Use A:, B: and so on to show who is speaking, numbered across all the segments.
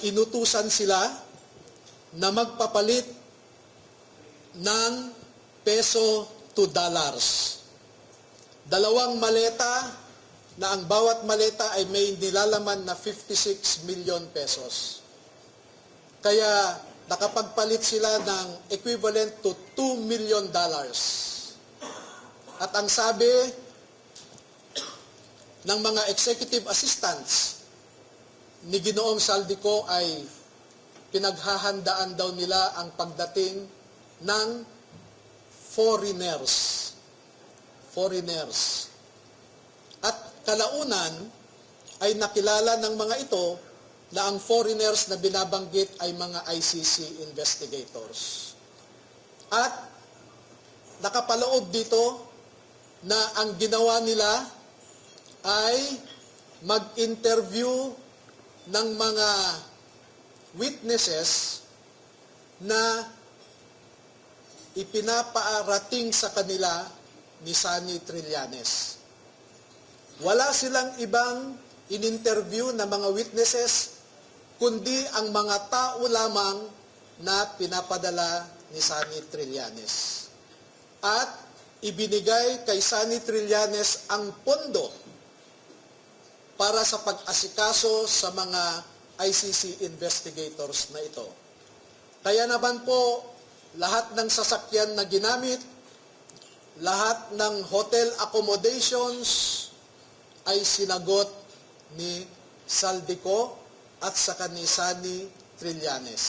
A: inutusan sila na magpapalit ng peso to dollars. 2 maleta na ang bawat maleta ay may nilalaman na 56 million pesos. Kaya nakapagpalit sila ng equivalent to $2 million. At ang sabi ng mga executive assistants ni Ginoong Saldico ay pinaghahandaan daw nila ang pagdating ng foreigners. At kalaunan ay nakilala ng mga ito na ang foreigners na binabanggit ay mga ICC investigators. At nakapaloob dito na ang ginawa nila ay mag-interview ng mga witnesses na ipinapaarating sa kanila ni Sonny Trillanes. Wala silang ibang in-interview na mga witnesses, kundi ang mga tao lamang na pinapadala ni Sonny Trillanes. At ibinigay kay Sonny Trillanes ang pondo para sa pag-asikaso sa mga ICC investigators na ito. Kaya naman po, lahat ng sasakyan na ginamit, lahat ng hotel accommodations ay sinagot ni Saldico at saka ni Sonny Trillanes.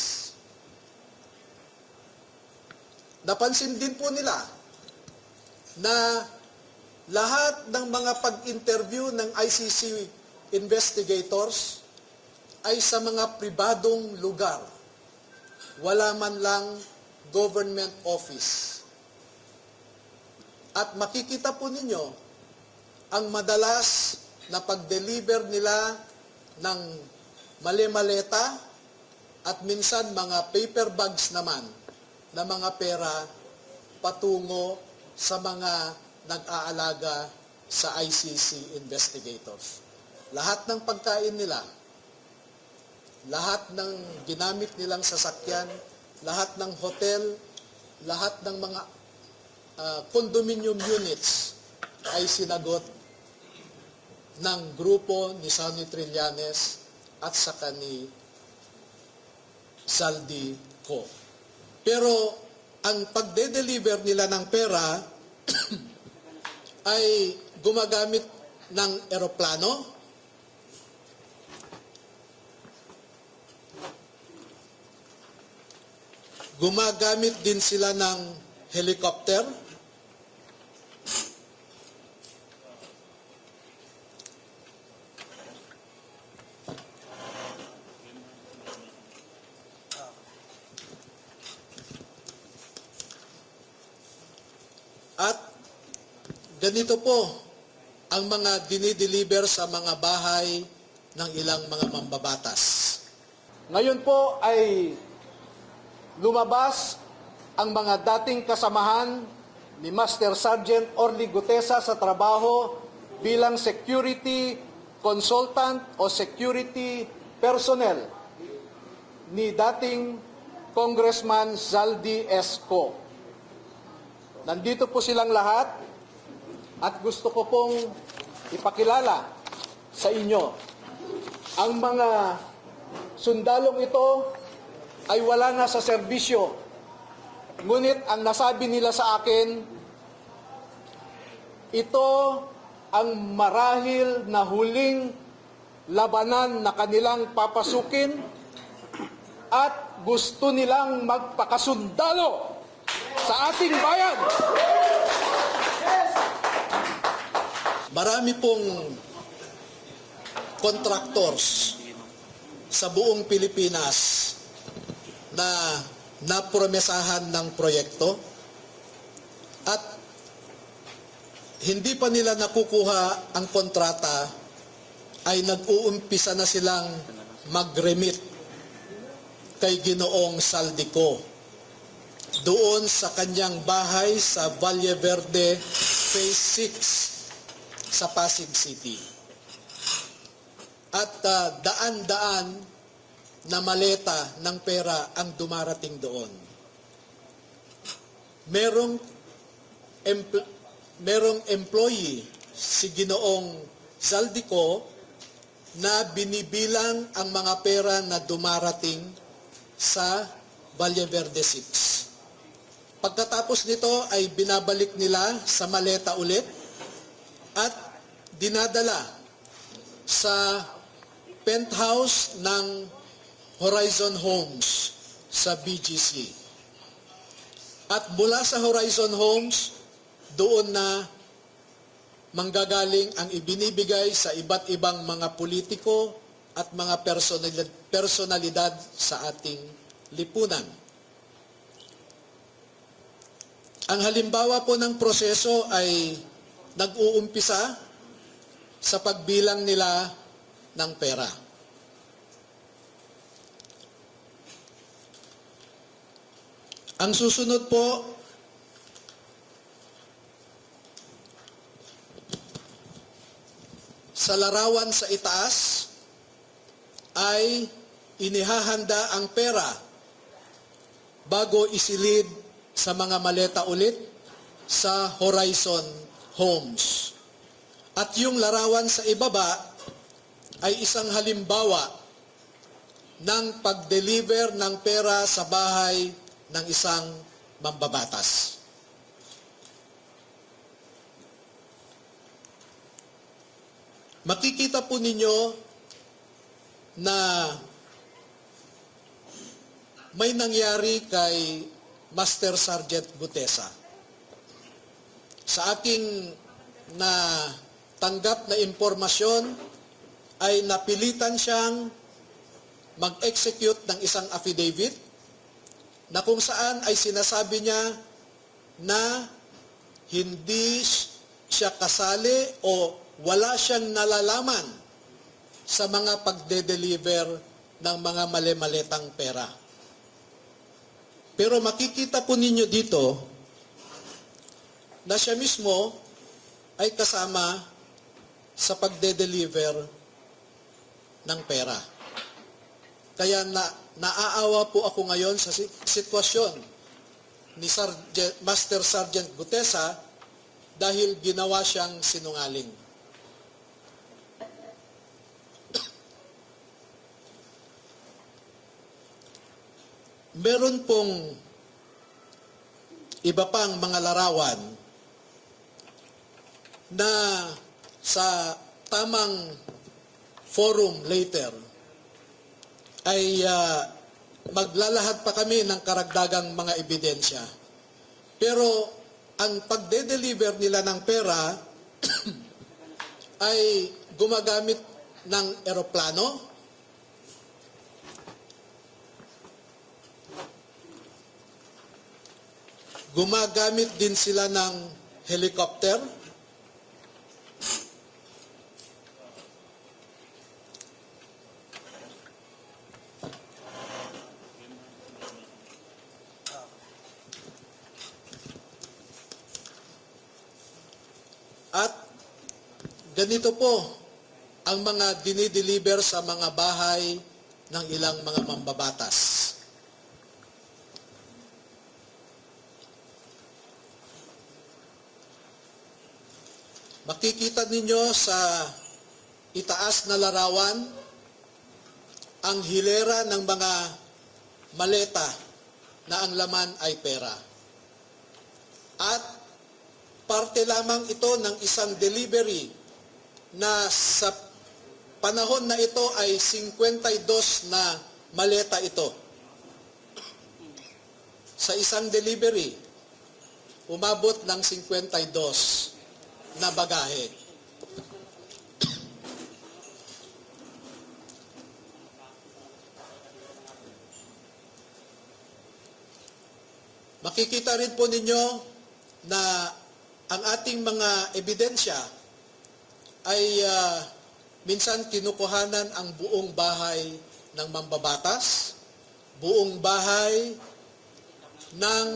A: Napansin din po nila na lahat ng mga pag-interview ng ICC investigators ay sa mga pribadong lugar. Wala man lang government office. At makikita po ninyo ang madalas na pag-deliver nila ng mali-maleta at minsan mga paper bags naman na mga pera patungo sa mga nag-aalaga sa ICC investigators. Lahat ng pagkain nila, lahat ng ginamit nilang sasakyan, lahat ng hotel, lahat ng mga condominium units ay sinagot ng grupo ni Sonny Trillanes at saka ni Saldico. Pero ang pagde-deliver nila ng pera ay gumagamit ng eroplano, gumagamit din sila ng helicopter, at ganito po ang mga dinideliver sa mga bahay ng ilang mga mambabatas. Ngayon po ay lumabas ang mga dating kasamahan ni Master Sergeant Orly Gutesa sa trabaho bilang security consultant o security personnel ni dating Congressman Zaldy Esco. Nandito po silang lahat at gusto ko pong ipakilala sa inyo. Ang mga sundalong ito ay wala na sa serbisyo. Ngunit ang nasabi nila sa akin, ito ang marahil na huling labanan na kanilang papasukin at gusto nilang magpakasundalo sa ating bayan. Marami pong contractors sa buong Pilipinas na napromesahan ng proyekto at hindi pa nila nakukuha ang kontrata ay nag-uumpisa na silang mag-remit kay Ginoong Saldico doon sa kanyang bahay sa Valle Verde Phase 6 sa Pasig City. At daan-daan na maleta ng pera ang dumarating doon. Merong employee, si Ginoong Zaldico, na binibilang ang mga pera na dumarating sa Valle Verde 6. Pagkatapos nito ay binabalik nila sa maleta ulit at dinadala sa penthouse ng Horizon Homes sa BGC. At mula sa Horizon Homes, doon na manggagaling ang ibinibigay sa iba't ibang mga politiko at mga personalidad sa ating lipunan. Ang halimbawa po ng proseso ay nag-uumpisa sa pagbilang nila ng pera. Ang susunod po, sa larawan sa itaas ay inihahanda ang pera bago isilid sa mga maleta ulit sa Horizon Homes. At yung larawan sa ibaba ay isang halimbawa ng pag-deliver ng pera sa bahay ng isang mambabatas. Makikita po ninyo na may nangyari kay Master Sergeant Gutesa. Sa aking natanggap na impormasyon ay napilitan siyang mag-execute ng isang affidavit na kung saan ay sinasabi niya na hindi siya kasali o wala siyang nalalaman sa mga pagde-deliver ng mga mali-maletang pera. Pero makikita po ninyo dito na siya mismo ay kasama sa pagde-deliver ng pera. Kaya naaawa po ako ngayon sa sitwasyon ni Master Sergeant Gutesa dahil ginawa siyang sinungaling. Meron pong iba pang mga larawan na sa tamang forum later ay maglalahad pa kami ng karagdagang mga ebidensya. Pero ang pagde-deliver nila ng pera ay gumagamit ng eroplano, gumagamit din sila ng helicopter, at ganito po ang mga dinideliver sa mga bahay ng ilang mga mambabatas. Makikita ninyo sa itaas na larawan ang hilera ng mga maleta na ang laman ay pera. At parte lamang ito ng isang delivery na sa panahon na ito ay 52 na maleta ito. Sa isang delivery, umabot ng 52 na bagahe. Makikita rin po ninyo na ang ating mga ebidensya ay minsan kinukuhanan ang buong bahay ng mambabatas, buong bahay ng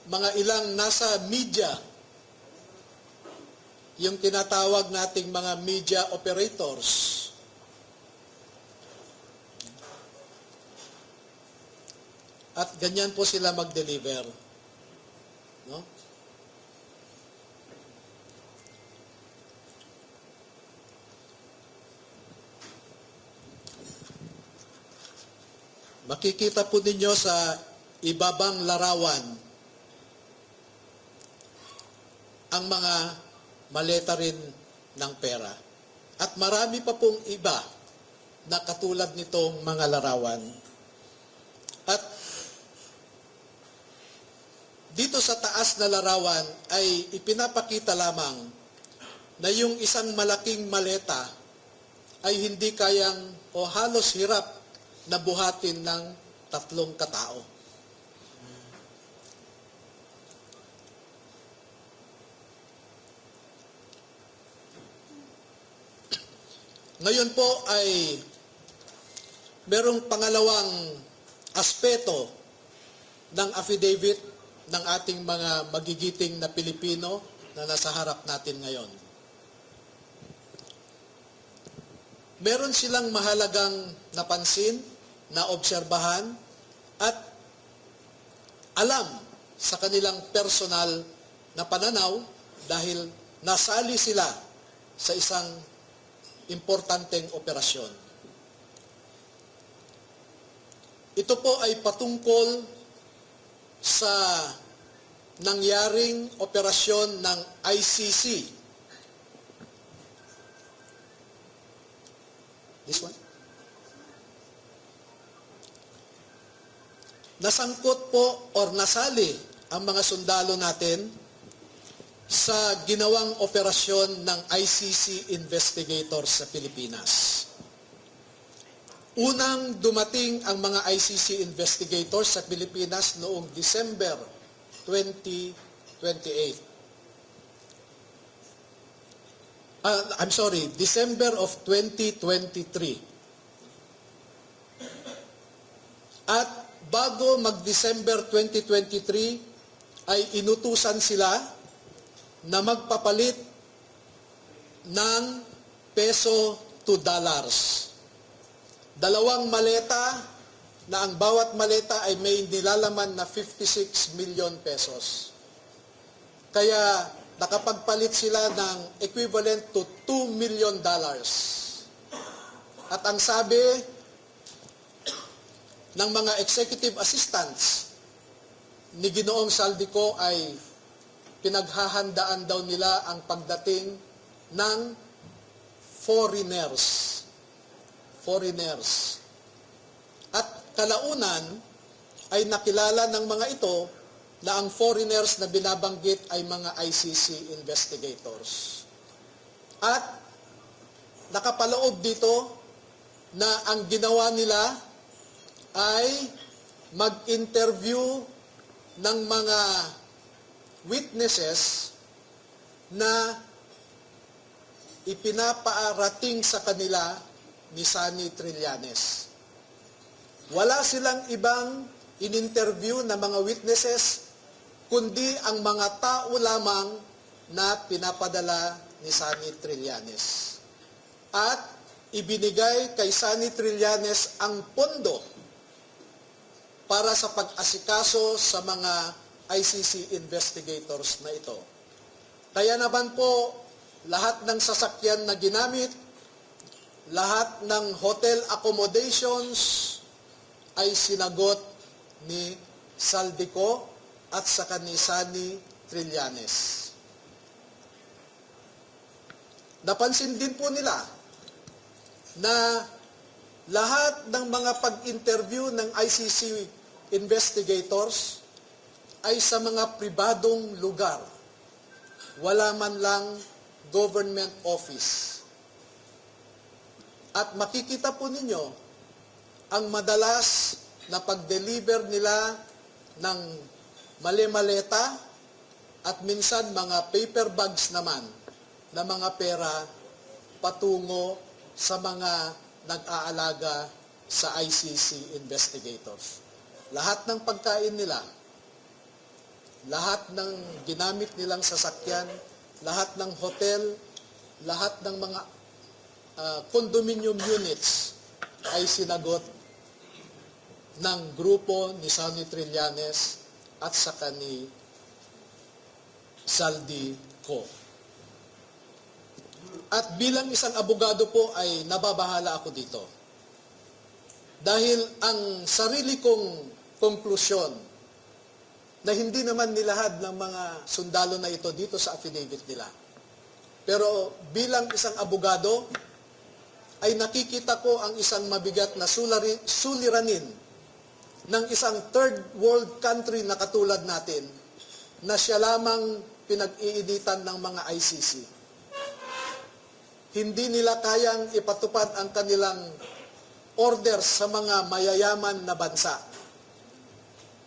A: mga ilang nasa media, yung tinatawag nating mga media operators. At ganyan po sila mag-deliver. No? Makikita po ninyo sa ibabang larawan ang mga maleta rin ng pera. At marami pa pong iba na katulad nitong mga larawan. At dito sa taas na larawan ay ipinapakita lamang na yung isang malaking maleta ay hindi kayang o halos hirap na buhatin ng 3 katao. Ngayon po ay merong pangalawang aspeto ng affidavit ng ating mga magigiting na Pilipino na nasa harap natin ngayon. Meron silang mahalagang napansin, naobserbahan, at alam sa kanilang personal na pananaw dahil nasali sila sa isang importanteng operasyon. Ito po ay patungkol sa nangyaring operasyon ng ICC. This one? Nasangkot po or nasali ang mga sundalo natin sa ginawang operasyon ng ICC investigators sa Pilipinas. Unang dumating ang mga ICC investigators sa Pilipinas noong December 2028. December of 2023. At bago mag-December 2023, ay inutusan sila na magpapalit ng peso to dollars. 2 maleta na ang bawat maleta ay may nilalaman na 56 million pesos. Kaya nakapagpalit sila ng equivalent to $2 million. At ang sabi ng mga executive assistants ni Ginoong Saldico ay pinaghahandaan daw nila ang pagdating ng foreigners. At kalaunan ay nakilala ng mga ito na ang foreigners na binabanggit ay mga ICC investigators. At nakapaloob dito na ang ginawa nila ay mag-interview ng mga witnesses na ipinapaarating sa kanila ni Sunny Trillanes. Wala silang ibang in-interview na mga witnesses, kundi ang mga tao lamang na pinapadala ni Sunny Trillanes. At ibinigay kay Sunny Trillanes ang pondo para sa pag-asikaso sa mga ICC investigators na ito. Kaya naman po, lahat ng sasakyan na ginamit, lahat ng hotel accommodations ay sinagot ni Saldico at saka ni Sunny Trillanes. Napansin din po nila na lahat ng mga pag-interview ng ICC investigators ay sa mga pribadong lugar. Wala man lang government office. At makikita po ninyo ang madalas na pag-deliver nila ng mali-maleta at minsan mga paper bags naman na mga pera patungo sa mga nag-aalaga sa ICC investigators. Lahat ng pagkain nila, lahat ng ginamit nilang sasakyan, lahat ng hotel, lahat ng mga condominium units ay sinagot ng grupo ni Sonny Trillanes at saka ni Zaldy Co. At bilang isang abogado po ay nababahala ako dito. Dahil ang sarili kong konklusyon na hindi naman nilahad ng mga sundalo na ito dito sa affidavit nila. Pero bilang isang abogado, ay nakikita ko ang isang mabigat na suliranin ng isang third world country na katulad natin na siya lamang pinag-iinitan ng mga ICC. Hindi nila kayang ipatupad ang kanilang orders sa mga mayayaman na bansa.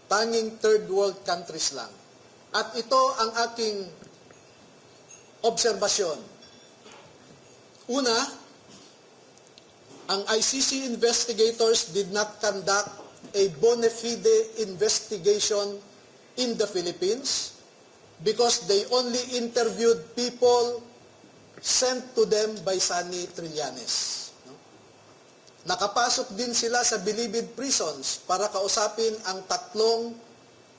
A: Tanging third world countries lang. At ito ang aking obserbasyon. Una, ang ICC investigators did not conduct a bona fide investigation in the Philippines because they only interviewed people sent to them by Sonny Trillanes. Nakapasok din sila sa bilibid prisons para kausapin ang tatlong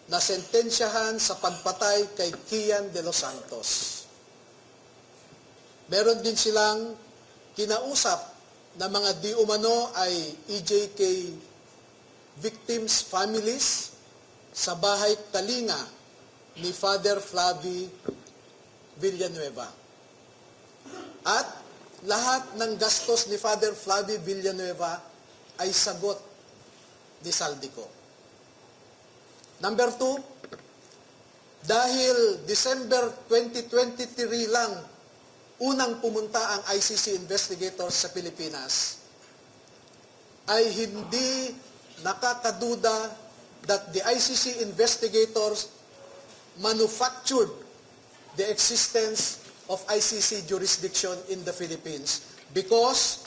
A: na sentensyahan sa pagpatay kay Kian de los Santos. Meron din silang kinausap na mga di umano ay EJK victims' families sa bahay Kalinga ni Father Flavie Villanueva. At lahat ng gastos ni Father Flavie Villanueva ay sagot ni Zaldy Co. Number 2, dahil December 2023 lang unang pumunta ang ICC investigators sa Pilipinas, ay hindi nakakaduda that the ICC investigators manufactured the existence of ICC jurisdiction in the Philippines because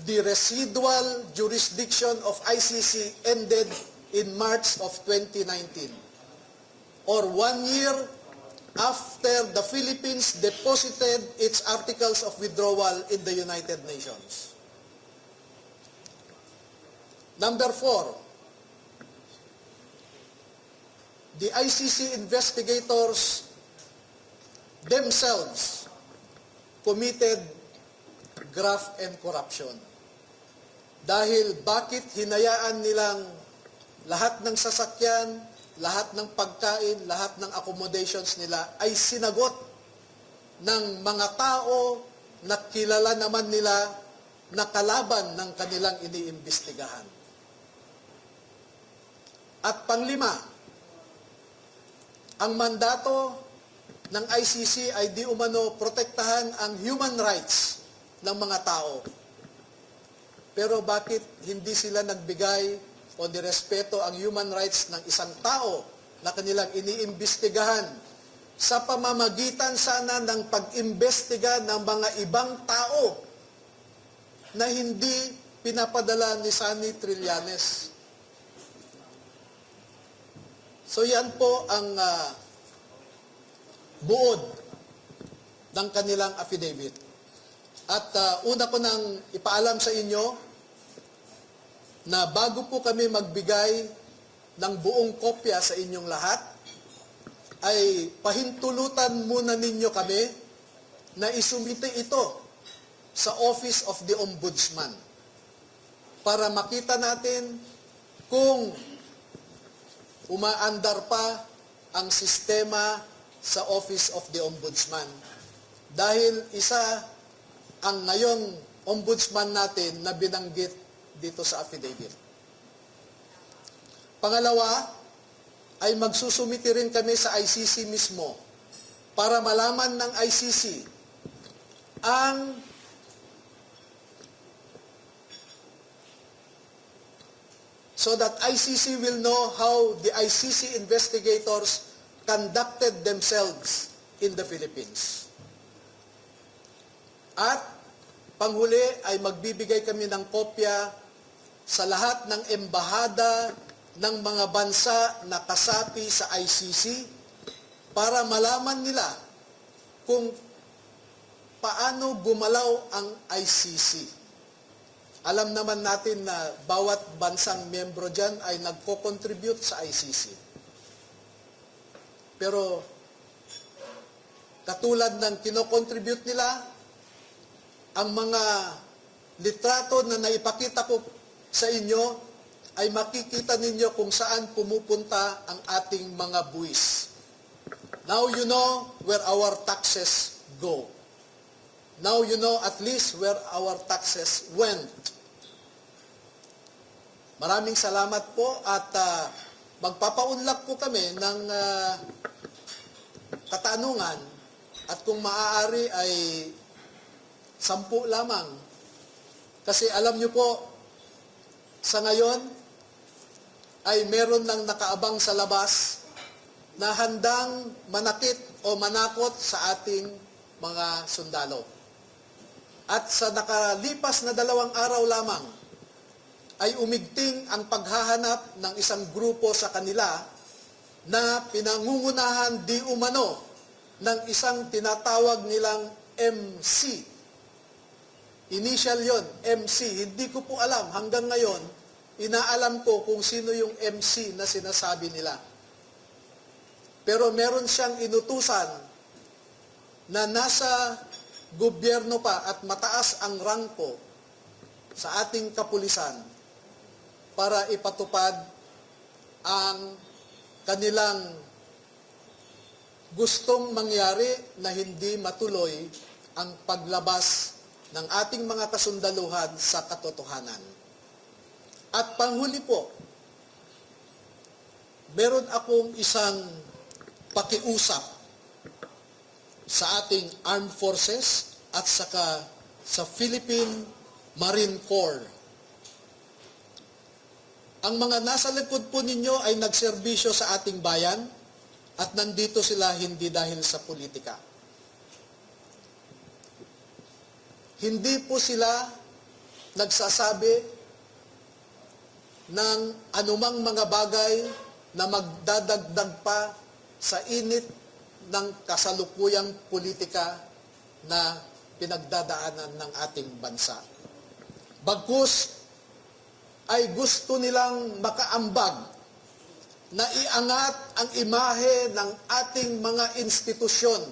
A: the residual jurisdiction of ICC ended in March of 2019, or 1 year after the Philippines deposited its articles of withdrawal in the United Nations. Number 4, the ICC investigators themselves committed graft and corruption. Dahil bakit hinayaan nilang lahat ng sasakyan, lahat ng pagkain, lahat ng accommodations nila ay sinagot ng mga tao na kilala naman nila na kalaban ng kanilang iniimbestigahan. At panglima, ang mandato ng ICC ay di umano protektahan ang human rights ng mga tao. Pero bakit hindi sila nagbigay o nirespeto ang human rights ng isang tao na kanilang iniimbestigahan sa pamamagitan sana ng pag-imbestiga ng mga ibang tao na hindi pinapadala ni Sonny Trillanes? So yan po ang buod ng kanilang affidavit. At una ko nang ipaalam sa inyo na bago po kami magbigay ng buong kopya sa inyong lahat, ay pahintulutan muna ninyo kami na isumite ito sa Office of the Ombudsman para makita natin kung umaandar pa ang sistema sa Office of the Ombudsman. Dahil isa ang ngayong ombudsman natin na binanggit dito sa affidavit. Pangalawa, ay magsusumiti rin kami sa ICC mismo para malaman ng ICC ang so that ICC will know how the ICC investigators conducted themselves in the Philippines. At panghuli ay magbibigay kami ng kopya sa lahat ng embahada ng mga bansa na kasapi sa ICC para malaman nila kung paano gumalaw ang ICC. Alam naman natin na bawat bansang miyembro dyan ay nagko-contribute sa ICC. Pero katulad ng kino-contribute nila, ang mga litrato na naipakita ko sa inyo ay makikita ninyo kung saan pumupunta ang ating mga buwis. Now you know where our taxes go. Now you know at least where our taxes went. Maraming salamat po at magpapaunlak po kami ng katanungan at kung maaari ay 10 lamang. Kasi alam niyo po, sa ngayon ay meron nang nakaabang sa labas na handang manakit o manakot sa ating mga sundalo. At sa nakalipas na 2 araw lamang, ay umigting ang paghahanap ng isang grupo sa kanila na pinangungunahan di umano ng isang tinatawag nilang MC. Initial yon, MC. Hindi ko po alam, hanggang ngayon, inaalam ko kung sino yung MC na sinasabi nila. Pero meron siyang inutusan na nasa gobyerno pa at mataas ang rangko sa ating kapulisan para ipatupad ang kanilang gustong mangyari na hindi matuloy ang paglabas ng ating mga kasundaluhan sa katotohanan. At panghuli po, meron akong isang pakiusap sa ating armed forces at saka sa Philippine Marine Corps. Ang mga nasa likod po ninyo ay nagserbisyo sa ating bayan at nandito sila hindi dahil sa politika. Hindi po sila nagsasabi ng anumang mga bagay na magdadagdag pa sa init ng kasalukuyang politika na pinagdadaanan ng ating bansa. Bagkus ay gusto nilang makaambag na iangat ang imahe ng ating mga institusyon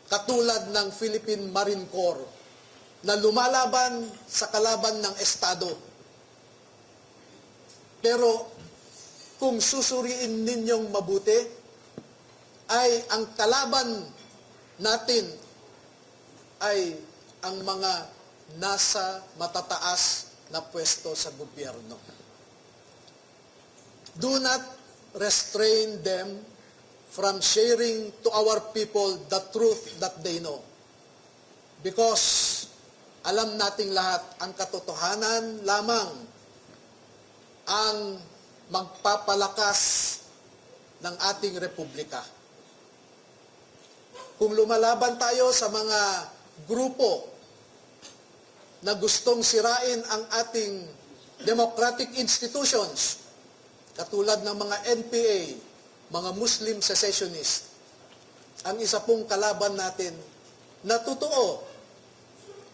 A: katulad ng Philippine Marine Corps na lumalaban sa kalaban ng Estado. Pero kung susuriin ninyong mabuti, ay ang kalaban natin ay ang mga nasa matataas na pwesto sa gobyerno. Do not restrain them from sharing to our people the truth that they know. Because alam nating lahat, ang katotohanan lamang ang magpapalakas ng ating republika. Kung lumalaban tayo sa mga grupo na gustong sirain ang ating democratic institutions, katulad ng mga NPA, mga Muslim secessionists, ang isa pong kalaban natin na totoo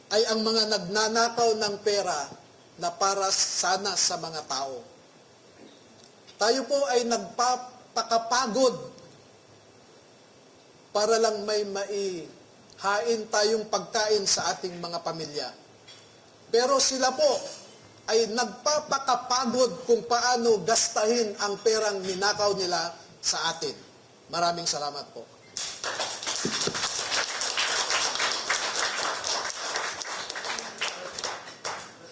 A: ay ang mga nagnanakaw ng pera na para sana sa mga tao. Tayo po ay nagpapakapagod para lang may maihain tayong pagkain sa ating mga pamilya. Pero sila po ay nagpapakapagod kung paano gastahin ang perang ninakaw nila sa atin. Maraming salamat po.